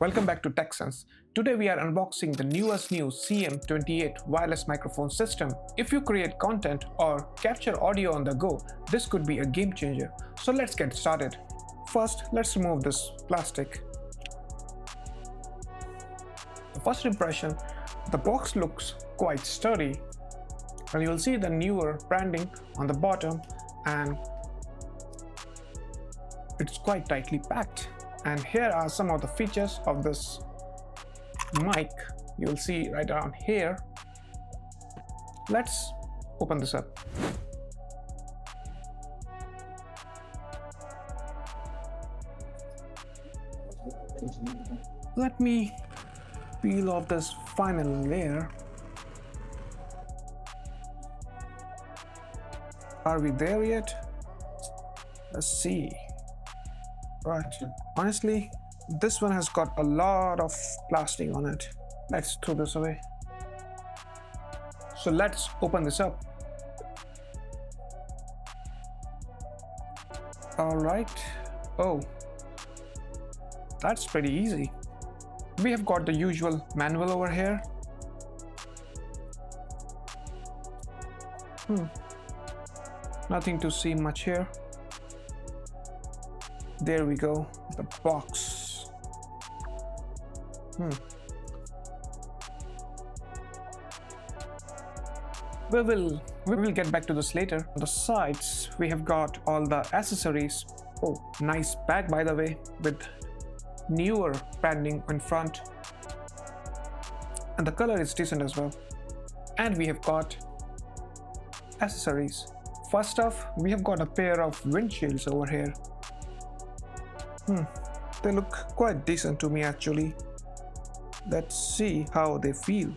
Welcome back to TechSense. Today we are unboxing the newest CM28 wireless microphone system. If you create content or capture audio on the go, this could be a game changer. So let's get started. First, let's remove this plastic. The first impression, the box looks quite sturdy, and you'll see the Neewer branding on the bottom, and it's quite tightly packed. And here are some of the features of this mic. You'll see right around here. Let's open this up. Let me peel off this final layer. Are we there yet? Let's see. Right, honestly, this one has got a lot of plastic on it. Let's throw this away. So let's open this up. All right. Oh, that's pretty easy. We have got the usual manual over here. Nothing to see much here. There we go, the box. We will get back to this later. On the sides, we have got all the accessories. Oh, nice bag by the way, with Neewer branding in front. And the color is decent as well. And we have got accessories. First off, we have got a pair of windshields over here. They look quite decent to me actually. Let's see how they feel.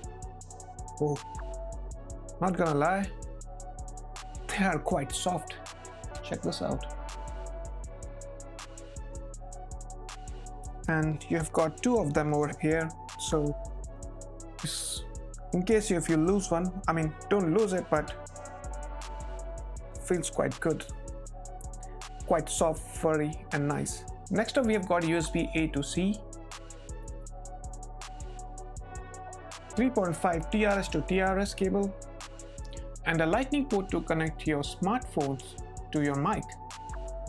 Oh, not gonna lie, they are quite soft. Check this out. And you've got two of them over here, so in case if you lose one, I mean, don't lose it, but feels quite good. Quite soft, furry, and nice. Next up, we have got USB A to C, 3.5 TRS to TRS cable, and a lightning port to connect your smartphones to your mic.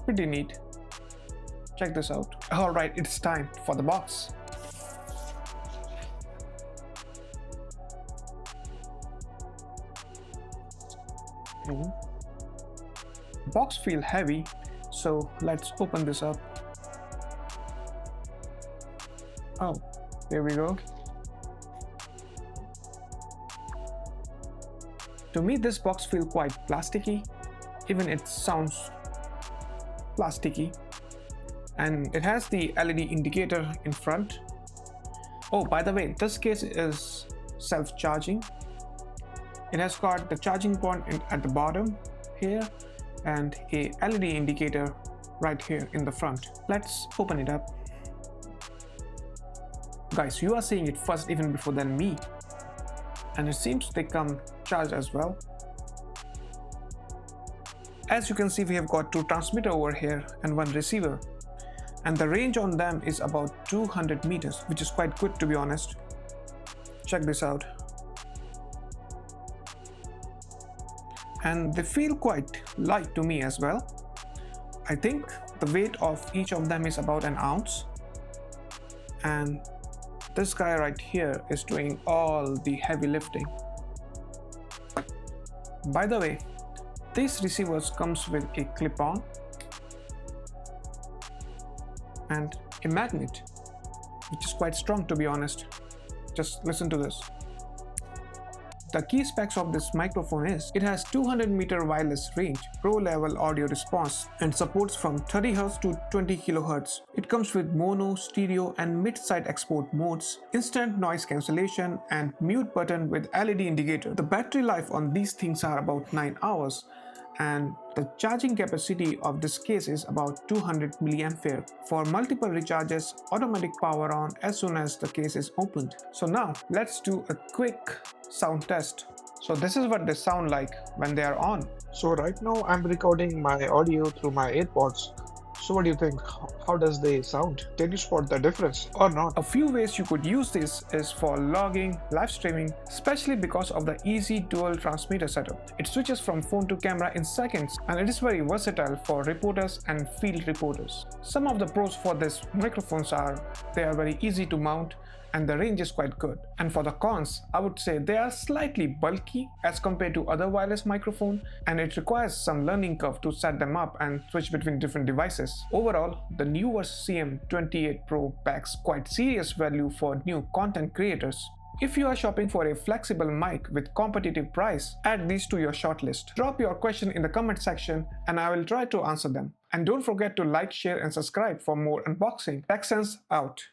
Pretty neat. Check this out. Alright, it's time for the box. The box feels heavy, so let's open this up. Oh, there we go. To me, this box feels quite plasticky. Even it sounds plasticky. And it has the LED indicator in front. Oh, by the way, this case is self-charging. It has got the charging point at the bottom here and a LED indicator right here in the front. Let's open it up. Guys, you are seeing it first even before than me, and it seems they come charged as well. As you can see, we have got two transmitters over here and one receiver, and the range on them is about 200 meters, which is quite good to be honest. Check this out. And they feel quite light to me as well. I think the weight of each of them is about an ounce, and this guy right here is doing all the heavy lifting. By the way, these receivers comes with a clip-on and a magnet, which is quite strong to be honest. Just listen to this. The key specs of this microphone is, it has 200 meter wireless range, pro level audio response, and supports from 30 Hz to 20 kHz. It comes with mono, stereo, and mid-side export modes, instant noise cancellation, and mute button with LED indicator. The battery life on these things are about 9 hours, and the charging capacity of this case is about 200 mAh. For multiple recharges, automatic power on as soon as the case is opened. So now let's do a quick sound test. So this is what they sound like when they are on. So right now I'm recording my audio through my AirPods. So what do you think? How does they sound? Can you spot the difference or not? A few ways you could use this is for logging, live streaming, especially because of the easy dual transmitter setup. It switches from phone to camera in seconds, and it is very versatile for reporters and field reporters. Some of the pros for this microphones are they are very easy to mount, and the range is quite good. And for the cons, I would say they are slightly bulky as compared to other wireless microphones, and it requires some learning curve to set them up and switch between different devices. Overall, the NEWEER CM28 Pro packs quite serious value for new content creators. If you are shopping for a flexible mic with competitive price, add these to your shortlist. Drop your question in the comment section and I will try to answer them. And don't forget to like, share and subscribe for more unboxing. TechSense out.